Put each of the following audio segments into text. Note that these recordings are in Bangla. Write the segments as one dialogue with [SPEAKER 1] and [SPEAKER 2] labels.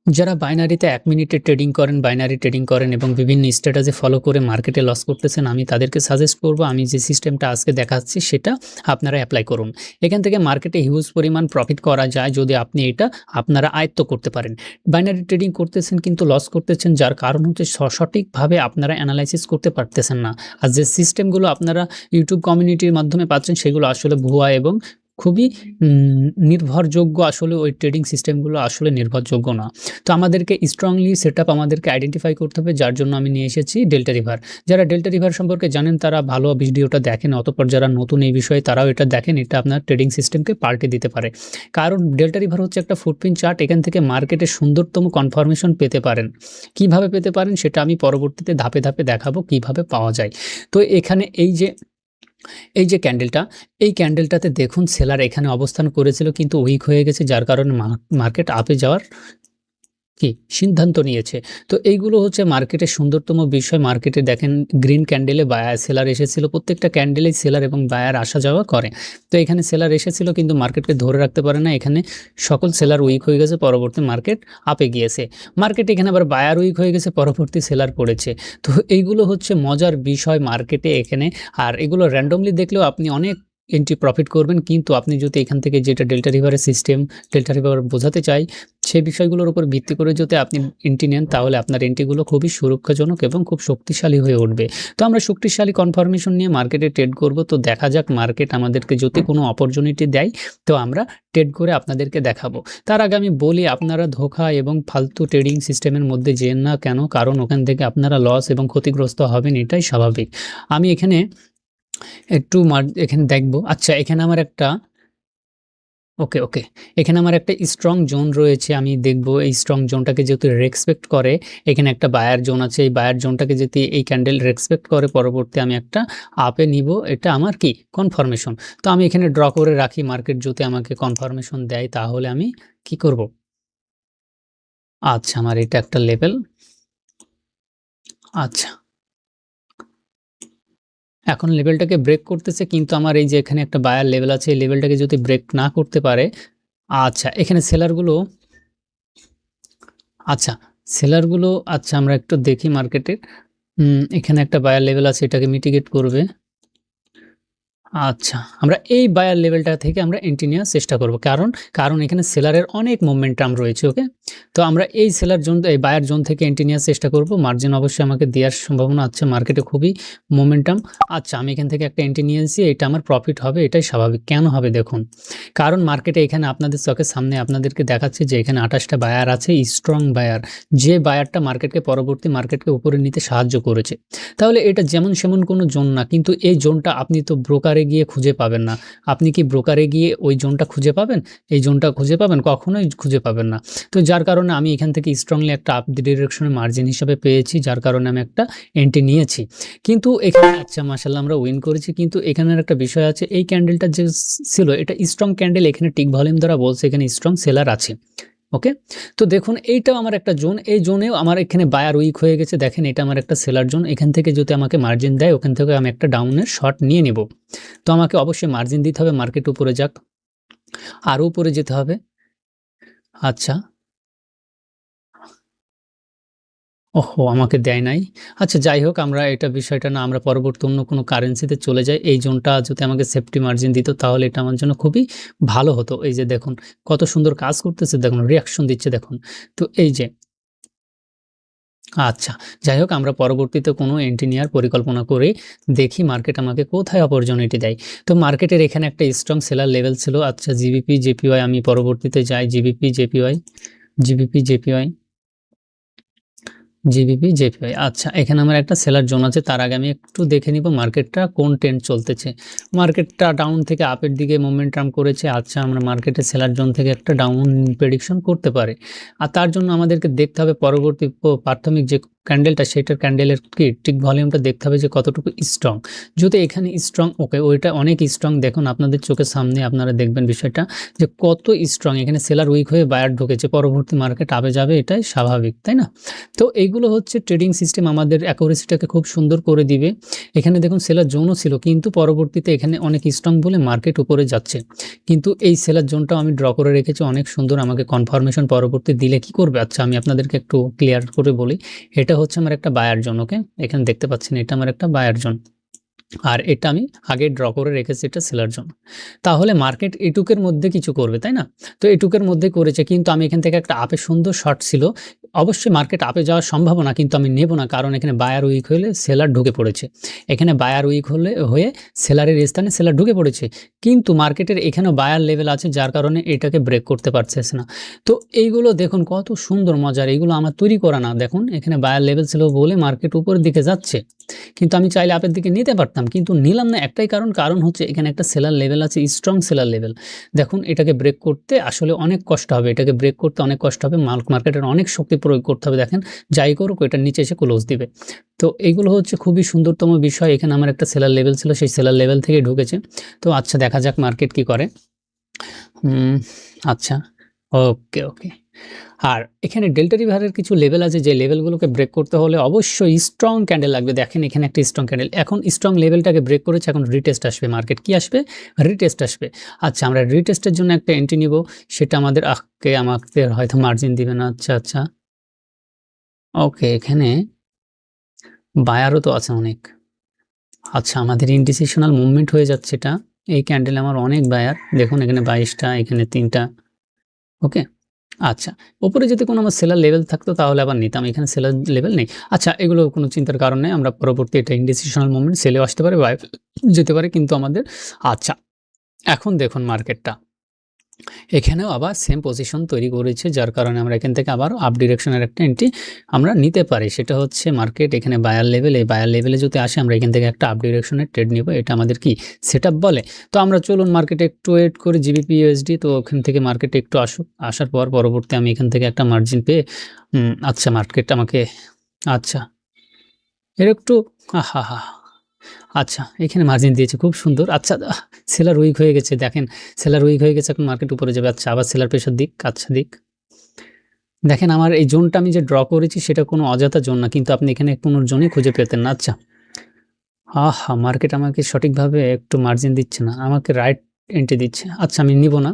[SPEAKER 1] যারা বাইনারিতে ১ মিনিটে ট্রেডিং করেন, বাইনারি ট্রেডিং করেন এবং বিভিন্ন স্ট্র্যাটেজি ফলো করে মার্কেটে লস করতেছেন, আমি তাদেরকে সাজেস্ট করব আমি যে সিস্টেমটা আজকে দেখাচ্ছি সেটা আপনারা এপ্লাই করুন। এখান থেকে মার্কেটে হিউজ পরিমাণ প্রফিট করা যায় যদি আপনি এটা আপনারা আয়ত্ত করতে পারেন। বাইনারি ট্রেডিং করতেছেন কিন্তু লস করতেছেন, যার কারণ হচ্ছে সঠিকভাবে আপনারা এনালাইসিস করতে পারতেছেন না। আর যে সিস্টেমগুলো আপনারা YouTube কমিউনিটির মাধ্যমে পাচ্ছেন সেগুলো আসলে ভুয়া এবং খুবই নির্ভরযোগ্য, আসলে ওই ট্রেডিং সিস্টেমগুলো আসলে নির্ভরযোগ্য না। তো আমাদেরকে স্ট্রংলি সেটআপ আমাদেরকে আইডেন্টিফাই করতে হবে, যার জন্য আমি নিয়ে এসেছি ডেল্টা রিভার। যারা ডেল্টা রিভার সম্পর্কে জানেন তারা ভালো ভিডিওটা দেখেন, অতঃপর যারা নতুন এই বিষয়ে তারাও এটা দেখেন, এটা আপনার ট্রেডিং সিস্টেমকে পাল্টে দিতে পারে। কারণ ডেল্টা রিভার হচ্ছে একটা ফুটপ্রিন্ট চার্ট, এখান থেকে মার্কেটের সুন্দরতম কনফার্মেশন পেতে পারেন। কিভাবে পেতে পারেন সেটা আমি পরবর্তীতে ধাপে ধাপে দেখাবো কিভাবে পাওয়া যায়। তো এখানে এই যে ক্যান্ডেলটা, এই ক্যান্ডেলটাতে দেখুন সেলার এখানে অবস্থান করেছিল কিন্তু উইক হয়ে গেছে, যার কারণে মার্কেট আপে যাওয়ার সিদ্ধান্ত নিয়েছে। তো এইগুলো হচ্ছে মার্কেটের সুন্দরতম বিষয়। মার্কেটে দেখেন গ্রিন ক্যান্ডেলে বায়ার সেলার এসেছিল, প্রত্যেকটা ক্যান্ডেলেই সেলার এবং বায়ার আসা যাওয়া করে। তো এখানে সেলার এসেছিল কিন্তু মার্কেটকে ধরে রাখতে পারে না, এখানে সকল সেলার উইক হয়ে গেছে, পরবর্তী মার্কেট আপে গিয়েছে। মার্কেট এখানে আবার বায়ার উইক হয়ে গেছে, পরবর্তী সেলার পড়েছে। তো এইগুলো হচ্ছে মজার বিষয় মার্কেটে এখানে। আর এগুলো র্যান্ডমলি দেখলেও আপনি অনেক এন্ট্রি প্রফিট করবেন, কিন্তু আপনি যদি এখান থেকে যেটা ডেল্টা রিভারের সিস্টেম, ডেল্টা রিভার বোঝাতে চাই সেই বিষয়গুলোর উপর ভিত্তি করে যদি আপনি এন্ট্রি নেন তাহলে আপনার এন্ট্রিগুলো খুবই সুরক্ষাজনক এবং খুব শক্তিশালী হয়ে উঠবে। তো আমরা শক্তিশালী কনফার্মেশন নিয়ে মার্কেটে ট্রেড করব। তো দেখা যাক মার্কেট আমাদেরকে যদি কোনো অপরচুনিটি দেয় তো আমরা ট্রেড করে আপনাদেরকে দেখাবো। তার আগে আমি বলি আপনারা ধোঁকা এবং ফালতু ট্রেডিং সিস্টেমের মধ্যে যেন না কেন, কারণ ওখান থেকে আপনারা লস এবং ক্ষতিগ্রস্ত হবেন, এটাই স্বাভাবিক। আমি এখানে একটু এখানে দেখব। আচ্ছা, এখানে আমার একটা ওকে। এখানে আমার একটা স্ট্রং জোন রয়েছে। আমি দেখব এই স্ট্রং জোনটাকে যেহেতু রেসপেক্ট করে, এখানে একটা বায়ার জোন আছে। এই বায়ার জোনটাকে যদি এই ক্যান্ডেল রেসপেক্ট করে পরবর্তী আমি একটা আপে নিব। এটা আমার কি কনফার্মেশন। তো আমি এখানে ড্র করে রাখি, মার্কেট যদি আমাকে কনফার্মেশন দেয় তাহলে আমি কি করব? আচ্ছা, আমার এটা একটা লেভেল। আচ্ছা, এখন লেভেলটাকে ব্রেক করতেছে কিন্তু আমার এই যে এখানে একটা বায়ার লেভেল আছে, এই লেভেলটাকে যদি ব্রেক না করতে পারে, আচ্ছা এখানে সেলারগুলো আচ্ছা, সেলারগুলো আচ্ছা আমরা একটু দেখি মার্কেটের। এখানে একটা বায়ার লেভেল আছে, এটাকে মিটিগেট করবে। আচ্ছা, আমরা এই বায়ার লেভেলটা থেকে আমরা এন্ট্রি নেওয়ার চেষ্টা করব। কারণ এখানে সেলারের অনেক মোমেন্টাম রয়েছে, ওকে? তো আমরা এই সেলার জোন, এই বায়ার জোন থেকে এন্ট্রি নেওয়ার চেষ্টা করব। মার্জিন অবশ্যই আমাকে দেওয়ার সম্ভাবনা আছে, মার্কেটে খুবই মোমেন্টাম। আচ্ছা, আমি এখান থেকে একটা এন্ট্রি নিয়েছি, এটা আমার প্রফিট হবে, এটাই স্বাভাবিক। কেন হবে দেখুন, কারণ মার্কেটে এখানে আপনাদের চোখের সামনে আপনাদেরকে দেখাচ্ছে যে এখানে ২৮ টা বায়ার আছে, স্ট্রং বায়ার। যে বায়ারটা মার্কেটকে উপরে নিতে সাহায্য করেছে। তাহলে এটা যেমন সেমন কোনো জোন না, কিন্তু এই জোনটা আপনি তো ব্রোকারে গিয়ে খুঁজে পাবেন না। আপনি কি ব্রোকারে গিয়ে ওই জোনটা খুঁজে পাবেন? এই জোনটা খুঁজে পাবেন? কখনোই খুঁজে পাবেন না। তো যার কারণে আমি এখান থেকে স্ট্রংলি একটা আপ ডিরেকশনে মার্জিন হিসাবে পেয়েছি, যার কারণে আমি একটা এন্ট্রি নিয়েছি। কিন্তু এখানে আচ্ছা মাশাআল্লাহ আমরা উইন করেছি, কিন্তু এখানের একটা বিষয় আছে, এই ক্যান্ডেলটা যে ছিল এটা স্ট্রং ক্যান্ডেল, এখানে টিক ভলিউম দ্বারা বলছে এখানে স্ট্রং সেলার আছে। ওকে? তো দেখুন এইটাও আমার একটা জোন, এই জোনেও আমার এখানে বায়ার উইক হয়ে গেছে। দেখেন এটা আমার একটা সেলার জোন, এখান থেকে যদি আমাকে মার্জিন দেয় ওখান থেকে আমি একটা ডাউনের শট নিয়ে নেব। তো আমাকে অবশ্যই মার্জিন দিতে হবে, মার্কেট উপরে যাক, আরও উপরে যেতে হবে। আচ্ছা, ওহহো! আমাকে দেয় নাই। আচ্ছা যাই হোক, আমরা এটা বিষয়টা না, আমরা পরবর্তী অন্য কোনো কারেন্সিতে চলে যাই। এই জোনটা যদি আমাকে সেফটি মার্জিন দিত তাহলে এটা আমার জন্য খুবই ভালো হতো। এই যে দেখুন কত সুন্দর কাজ করতেছে, দেখুন রিঅ্যাকশন দিচ্ছে দেখুন। তো এই যে আচ্ছা, যাই হোক আমরা পরবর্তীতে কোনো এন্ট্রি নেওয়ার পরিকল্পনা করে দেখি মার্কেট আমাকে কোথায় অপরচুনিটি দেয়। তো মার্কেটের এখানে একটা স্ট্রং সেলার লেভেল ছিল। আচ্ছা জিবিপি, জেপিওয়াই আমি পরবর্তীতে যাই। GBP, JPY, GBP, JPY, GBP, JPY. আচ্ছা, এখানে আমার একটা সেলার জোন আছে। তার আগে আমি একটু দেখে নিব মার্কেটটা কোন ট্রেন্ড চলতেছে। মার্কেটটা ডাউন থেকে আপের দিকে মোমেন্টাম করেছে। আচ্ছা, আমরা মার্কেটের সেলার জোন থেকে একটা ডাউন প্রেডিকশন করতে পারি। আর তার জন্য আমাদেরকে দেখতে হবে পরবর্তী প্রাথমিক যে ক্যান্ডেলটা সেটার ক্যান্ডেলের কি টিক ভলিউমটা দেখতে হবে যে কতটুকু স্ট্রং। যদি এখানে স্ট্রং ওকে ওইটা অনেক স্ট্রং, দেখুন আপনাদের চোখের সামনে আপনারা দেখবেন বিষয়টা যে কত স্ট্রং। এখানে সেলার উইক হয়ে বায়ার ঢুকেছে, পরবর্তী মার্কেট আপে যাবে, এটাই স্বাভাবিক, তাই না? তো এইগুলো হচ্ছে ট্রেডিং সিস্টেম আমাদের অ্যাকুরেসিটাকে খুব সুন্দর করে দিবে। এখানে দেখুন সেলার জোনও ছিল, কিন্তু পরবর্তীতে এখানে অনেক স্ট্রং বলে মার্কেট উপরে যাচ্ছে। কিন্তু এই সেলার জোনটাও আমি ড্র করে রেখেছি অনেক সুন্দর, আমাকে কনফার্মেশন পরবর্তী দিলে কি করবে। আচ্ছা আমি আপনাদেরকে একটু ক্লিয়ার করে বলি। এটা হচ্ছে আমার একটা বায়ার জোন, ওকে এখানে দেখতে পাচ্ছেন এটা আমার একটা বায়ার জোন, আর এটা আমি আগে ড্র করে রেখেছি এটা সেলার জন্য। তাহলে মার্কেট এটুকের মধ্যে কিছু করবে, তাই না? তো এটুকের মধ্যে করেছে, কিন্তু আমি এখান থেকে একটা আপে সুন্দর শর্ট ছিল। অবশ্যই মার্কেট আপে যাওয়ার সম্ভাবনা, কিন্তু আমি নেব না, কারণ এখানে বায়ার উইক হলে সেলার ঢুকে পড়েছে। এখানে বায়ার উইক হয়ে সেলারের স্থানে সেলার ঢুকে পড়েছে, কিন্তু মার্কেটের এখানেও বায়ার লেভেল আছে, যার কারণে এটাকে ব্রেক করতে পারছে না। তো এইগুলো দেখুন কত সুন্দর মজার, এইগুলো আমার তৈরি করা না। দেখুন এখানে বায়ার লেভেল ছিল বলে মার্কেট উপরের দিকে যাচ্ছে, কিন্তু আমি চাইলে আপের দিকে নিতে পারতাম, কিন্তু নিলাম না। একটাই কারণ হচ্ছে এখানে একটা সেলার লেভেল আছে, স্ট্রং সেলার লেভেল। দেখুন এটাকে ব্রেক করতে আসলে অনেক কষ্ট হবে, এটাকে ব্রেক করতে অনেক কষ্ট হবে, মার্কেটের অনেক শক্তি প্রয়োগ করতে হবে। দেখেন যাই করুক এটার নিচে এসে ক্লোজ দিবে। তো এইগুলো হচ্ছে খুবই সুন্দরতম বিষয়। এখানে আমার একটা সেলার লেভেল ছিল, সেই সেলার লেভেল থেকে ঢুকেছে। তো আচ্ছা দেখা যাক মার্কেট কি করে। আচ্ছা ওকে ওকে। আর এখানে ডেল্টা রিভারের কিছু লেভেল আছে, যে লেভেলগুলোকে ব্রেক করতে হলে অবশ্যই স্ট্রং ক্যান্ডেল লাগবে। দেখেন এখানে একটা স্ট্রং ক্যান্ডেল, এখন স্ট্রং লেভেলটাকে ব্রেক করেছে, এখন রিটেস্ট আসবে, মার্কেট কি আসবে, রিটেস্ট আসবে। আচ্ছা আমরা রিটেস্টের জন্য একটা এন্ট্রি নিব, সেটা আমাদের আমাদের হয়তো মার্জিন দিবে না। আচ্ছা আচ্ছা ওকে, এখানে বায়ারও তো আছে অনেক। আচ্ছা আমাদের ইনডিসিশনাল মুভমেন্ট হয়ে যাচ্ছে এটা, এই ক্যান্ডেলে আমার অনেক বায়ার, দেখুন এখানে 22টা, এখানে 3টা, ওকে। আচ্ছা উপরে যদি কোনো আমার সেলার লেভেল থাকতো তাহলে আবার নিতাম, এখানে সেলার লেভেল নেই। আচ্ছা এগুলো কোনো চিন্তার কারণ নেই, আমরা পরবর্তী এটা ইনডিসিশনাল মুভমেন্ট সেলেও আসতে পারে বা যেতে পারে, কিন্তু আমাদের আচ্ছা এখন দেখুন মার্কেটটা এখানেও আবার সেম পজিশন তৈরি করেছে, যার কারণে আমরা এখান থেকে আবার আপ ডিরেকশনের একটা এন্ট্রি আমরা নিতে পারি। সেটা হচ্ছে মার্কেট এখানে বায়ার লেভেল, এই বায়ার লেভেলে যদি আসে আমরা এখান থেকে একটা আপ ডিরেকশনের ট্রেড নিব, এটা আমাদের কি সেটআপ বলে। তো আমরা চলুন মার্কেটে একটু ওয়েট করি জিবিপি ইউএসডি। তো ওখান থেকে মার্কেটে একটু আসুক, আসার পর পরবর্তী আমি এখান থেকে একটা মার্জিন পেয়ে আচ্ছা মার্কেট আমাকে আচ্ছা এর একটু হা হা আচ্ছা এখানে মার্জিন দিয়েছে খুব সুন্দর। আচ্ছা সেলার উইক হয়ে গেছে, দেখেন সেলার উইক হয়ে গেছে, এখন মার্কেট উপরে যাবে। আচ্ছা আবার সেলার প্রেশার দিক, আচ্ছা দিক। দেখেন আমার এই জোনটা আমি যে ড্র করেছি সেটা কোনো অযথা জোন না, কিন্তু আপনি এখানে কোনো জোনই খুঁজে পেতেন না। আচ্ছা মার্কেট আমাকে সঠিকভাবে একটু মার্জিন দিচ্ছে না, আমাকে রাইট এন্ট্রি দিচ্ছে। আচ্ছা আমি নিব না।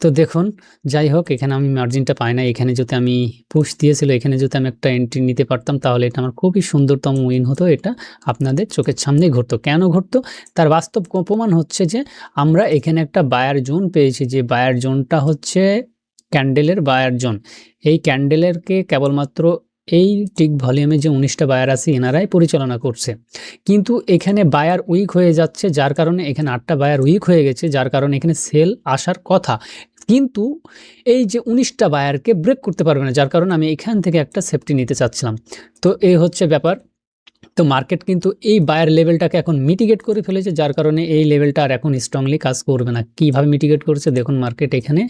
[SPEAKER 1] তো দেখুন যাই হোক এখানে আমি মার্জিনটা পাই না, এখানে যদি আমি পুশ দিয়েছিল, এখানে যদি আমি একটা এন্ট্রি নিতে পারতাম তাহলে এটা আমার খুবই সুন্দরতম উইন হতো। এটা আপনাদের চোখের সামনেই ঘটতো। কেন ঘটতো তার বাস্তব প্রমাণ হচ্ছে যে আমরা এখানে একটা বায়ার জোন পেয়েছি, যে বায়ার জোনটা হচ্ছে ক্যান্ডেলের বায়ার জোন। এই ক্যান্ডেলেরকে কেবলমাত্র এই টিক ভলিউমে যে 19টা বায়ার আছে এনারাই পরিচালনা করছে, কিন্তু এখানে বায়ার উইক হয়ে যাচ্ছে, যার কারণে এখানে 8টা বায়ার উইক হয়ে গেছে, যার কারণে এখানে সেল আসার কথা, কিন্তু এই যে 19টা বায়ারকে ব্রেক করতে পারবে না, যার কারণে আমি এখান থেকে একটা সেফটি নিতে চাচ্ছিলাম। তো এই হচ্ছে ব্যাপার। তো মার্কেট কিন্তু এই বায়ার লেভেলটাকে এখন মিটিগেট করে ফেলেছে, যার কারণে এই লেভেলটা আর এখন স্ট্রংলি কাজ করবে না। কিভাবে মিটিগেট করেছে দেখুন, মার্কেট এখানে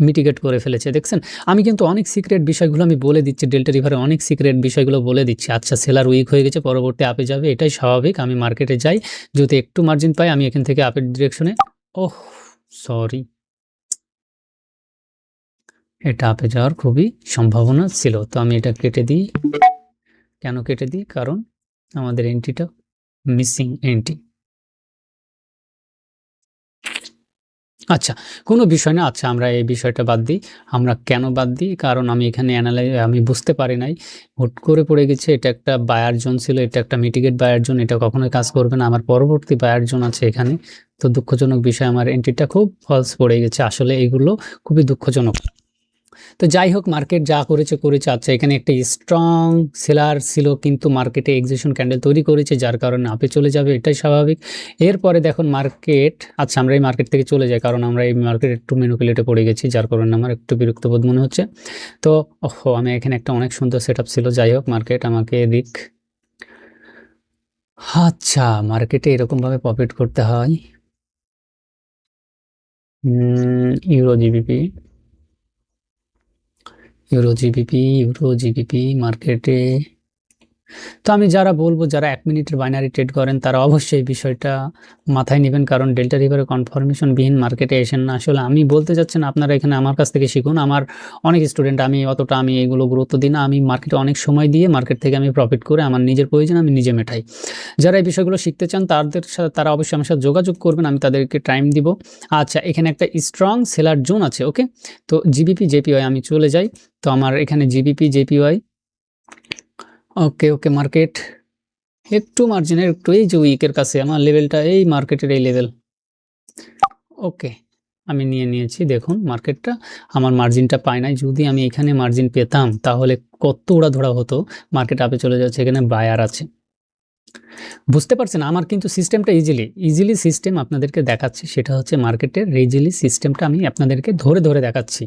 [SPEAKER 1] মিটিগেট করে ফেলেছে, দেখছেন। আমি কিন্তু অনেক সিক্রেট বিষয়গুলো আমি বলে দিচ্ছি, ডেল্টা রিভারে অনেক সিক্রেট বিষয়গুলো বলে দিচ্ছি। আচ্ছা সেলার উইক হয়ে গেছে, পরবর্তী আপে যাবে, এটাই স্বাভাবিক। আমি মার্কেটে যাই, যদি একটু মার্জিন পাই আমি এখান থেকে আপের ডিরেকশনে সরি এটা আপে যাওয়ার খুবই সম্ভাবনা ছিল। তো আমি এটা কেটে দিই। কেন কেটে দিই, কারণ আমাদের এন্ট্রিটা মিসিং এন্ট্রি। আচ্ছা কোনো বিষয় না। আচ্ছা আমরা এই বিষয়টা বাদ দিই। আমরা কেন বাদ দিই, কারণ আমি এখানে আমি বুঝতে পারি নাই, হুট করে পড়ে গেছে। এটা একটা বায়ার জোন ছিল, এটা একটা মিটিগেট বায়ার জোন, এটা কখনোই কাজ করবে না। আমার পরবর্তী বায়ার জোন আছে এখানে। তো দুঃখজনক বিষয়, আমার এন্ট্রিটা খুব ফলস পড়ে গেছে। আসলে এগুলো খুবই দুঃখজনক। তো যাই হোক মার্কেট যা করেছে করেছে। আচ্ছা এখানে একটা স্ট্রং সেলার ছিল, কিন্তু মার্কেটে এক্সিশন ক্যান্ডেল তৈরি করেছে, যার কারণে আপে চলে যাবে, এটাই স্বাভাবিক। এরপরে দেখুন মার্কেট, আচ্ছা আমরা এই মার্কেট থেকে চলে যাই, কারণ আমরা এই মার্কেট একটু ম্যানিপুলেটে পড়ে গেছি, যার কারণে আমার একটু বিরক্ত বোধ মনে হচ্ছে। তো আমি এখানে একটা অনেক সুন্দর সেটআপ ছিল। যাই হোক মার্কেট আমাকে দিক। আচ্ছা মার্কেটে এরকমভাবে প্রফিট করতে হয়। ইউরো জিবিপি, ইউরো জিবিপি মার্কেটে তো আমি যারা বলবো, যারা 1 মিনিটের বাইনারি ট্রেড করেন তারা অবশ্যই এই বিষয়টা মাথায় নিবেন, কারণ ডেল্টা রিভারের কনফার্মেশন বিহীন মার্কেটে এসেন না। আসলে আমি বলতে চাচ্ছি না আপনারা এখানে আমার কাছ থেকে শিখুন। আমার অনেক স্টুডেন্ট, আমি অতটা এগুলো গুরুত্ব দিই না। আমি মার্কেটে অনেক সময় দিয়ে মার্কেট থেকে আমি প্রফিট করে আমার নিজের প্রয়োজন আমি নিজে মেটাই। যারা এই বিষয়গুলো শিখতে চান তাদের সাথে, তারা অবশ্যই আমার সাথে যোগাযোগ করবেন, আমি তাদেরকে টাইম দিব। আচ্ছা, এখানে একটা স্ট্রং সেলার জোন আছে, ওকে? তো জিবিপি জেপিওয়াই আমি চলে যাই। তো আমার এখানে জিবিপি জেপিওয়াই, ওকে মার্কেট একটু মার্জিনের একটু এই যে উইকের কাছে আমার লেভেলটা, এই মার্কেটের এই লেভেল, ওকে আমি নিয়েছি। দেখুন মার্কেটটা আমার মার্জিনটা পায় নাই। যদি আমি এখানে মার্জিন পেতাম তাহলে কত উড়াধরা হতো, মার্কেট আপে চলে যাচ্ছে, এখানে বায়ার আছে। বুঝতে পারছেন? আমার কিন্তু সিস্টেমটা ইজিলি সিস্টেম আপনাদেরকে দেখাচ্ছি, সেটা হচ্ছে মার্কেটের ইজিলি সিস্টেমটা আমি আপনাদেরকে ধরে দেখাচ্ছি।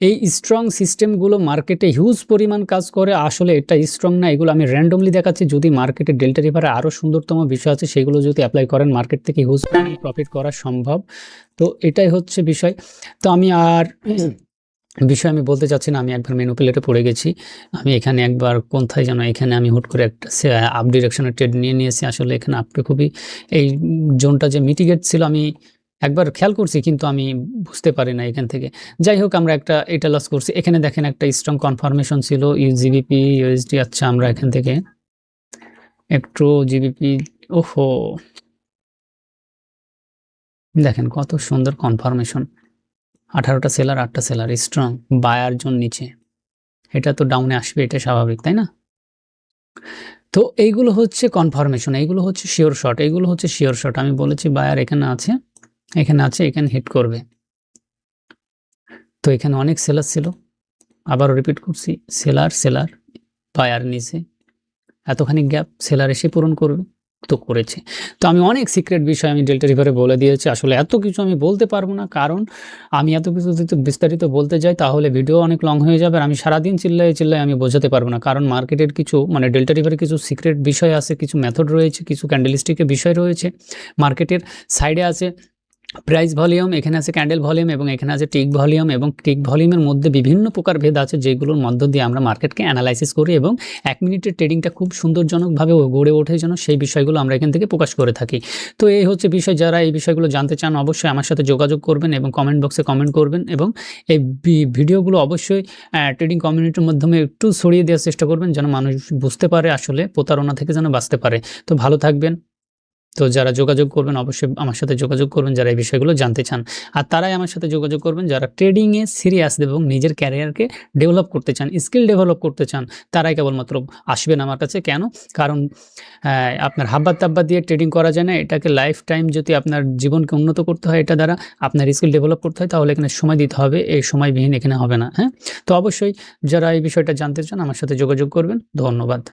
[SPEAKER 1] এই স্ট্রং সিস্টেমগুলো মার্কেটে হিউজ পরিমাণ কাজ করে। আসলে এটা স্ট্রং না, এগুলো আমি র্যান্ডমলি দেখাচ্ছি। যদি মার্কেটে ডেল্টা রিভারে আরও সুন্দরতম বিষয় আছে, সেগুলো যদি অ্যাপ্লাই করেন মার্কেট থেকে হিউজ পরিমাণ প্রফিট করা সম্ভব। তো এটাই হচ্ছে বিষয়। তো আমি আর বিষয় আমি বলতে চাচ্ছি না, আমি একবার মেনু প্লেটে পড়ে গেছি। আমি এখানে একবার কোথায় যেন, এখানে আমি হুট করে একটা আপ ডিরেকশনের ট্রেড নিয়েছি। আসলে এখানে আপনি খুবই এই জোনটা যে মিটিগেট ছিল আমি একবার খেয়াল করছি, কিন্তু আমি বুঝতে পারি না এখান থেকে। যাই হোক, আমরা এটা লস করছি। এখানে দেখেন একটা স্ট্রং কনফার্মেশন ছিল জিবিপি ইউএসডি। আচ্ছা, আমরা এখান থেকে একটু জিবিপি, ওহো দেখেন কত সুন্দর কনফার্মেশন, 18টা সেলার 8টা সেলার, স্ট্রং বায়ার জোন নিচে। এটা তো ডাউনে আসবে, এটা স্বাভাবিক, তাই না? তো এইগুলো হচ্ছে কনফার্মেশন, এইগুলো হচ্ছে শিওর শট। আমি বলেছি বায়ার এখানে আছে, এখানে হিট করবে। তো এখানে অনেক সেলার ছিল, আবারও রিপিট করছি, সেলার বায়ার নিচে, এতখানি গ্যাপ সেলার এসে পূরণ করবে, তো করেছে। তো আমি অনেক সিক্রেট বিষয় আমি ডেল্টা রিভারে বলে দিয়েছি। আসলে এত কিছু আমি বলতে পারবো না, কারণ আমি এত কিছু যদি বিস্তারিত বলতে যাই তাহলে ভিডিও অনেক লং হয়ে যাবে, আর আমি সারাদিন চিল্লায় আমি বোঝাতে পারবো না। কারণ মার্কেটের কিছু ডেল্টা রিভারে কিছু সিক্রেট বিষয় আছে, কিছু মেথড রয়েছে, কিছু ক্যান্ডেলস্টিকের বিষয় রয়েছে। মার্কেটের সাইডে আছে প্রাইস ভলিউম, এখানে আছে ক্যান্ডেল ভলিউম, এবং এখানে আছে টিক ভলিউম, এবং টিক ভলিউমের মধ্যে বিভিন্ন প্রকার ভেদ আছে, যেগুলোর মধ্য দিয়ে আমরা মার্কেটকে অ্যানালাইসিস করি, এবং 1 মিনিটের ট্রেডিংটা খুব সুন্দরজনকভাবে গড়ে ওঠে যেন, সেই বিষয়গুলো আমরা এখান থেকে প্রকাশ করে থাকি। তো এই হচ্ছে বিষয়। যারা এই বিষয়গুলো জানতে চান অবশ্যই আমার সাথে যোগাযোগ করবেন, এবং কমেন্ট বক্সে কমেন্ট করবেন, এবং এই ভিডিওগুলো অবশ্যই ট্রেডিং কমিউনিটির মাধ্যমে একটু ছড়িয়ে দেওয়ার চেষ্টা করবেন, যেন মানুষ বুঝতে পারে, আসলে প্রতারণা থেকে যেন বাঁচতে পারে। তো ভালো থাকবেন। তো যারা যোগাযোগ করবেন অবশ্যই আমার সাথে যোগাযোগ করবেন, যারা এই বিষয়গুলো জানতে চান। আর তারাই আমার সাথে যোগাযোগ করবেন যারা ট্রেডিংয়ে সিরিয়াস এবং নিজের ক্যারিয়ারকে ডেভেলপ করতে চান, স্কিল ডেভেলপ করতে চান। তারাই কেবলমাত্র আসবেন আমার কাছে। কেন? কারণ আপনার হাব্বা-তাব্বা দিয়ে ট্রেডিং করা যায় না। এটাকে লাইফ টাইম যদি আপনার জীবনকে উন্নত করতে হয়, এটা দ্বারা আপনার স্কিল ডেভেলপ করতে হয়, তাহলে এখানে সময় দিতে হবে। এই সময়বিহীন এখানে হবে না, হ্যাঁ? তো অবশ্যই যারা এই বিষয়টা জানতে চান আমার সাথে যোগাযোগ করবেন। ধন্যবাদ।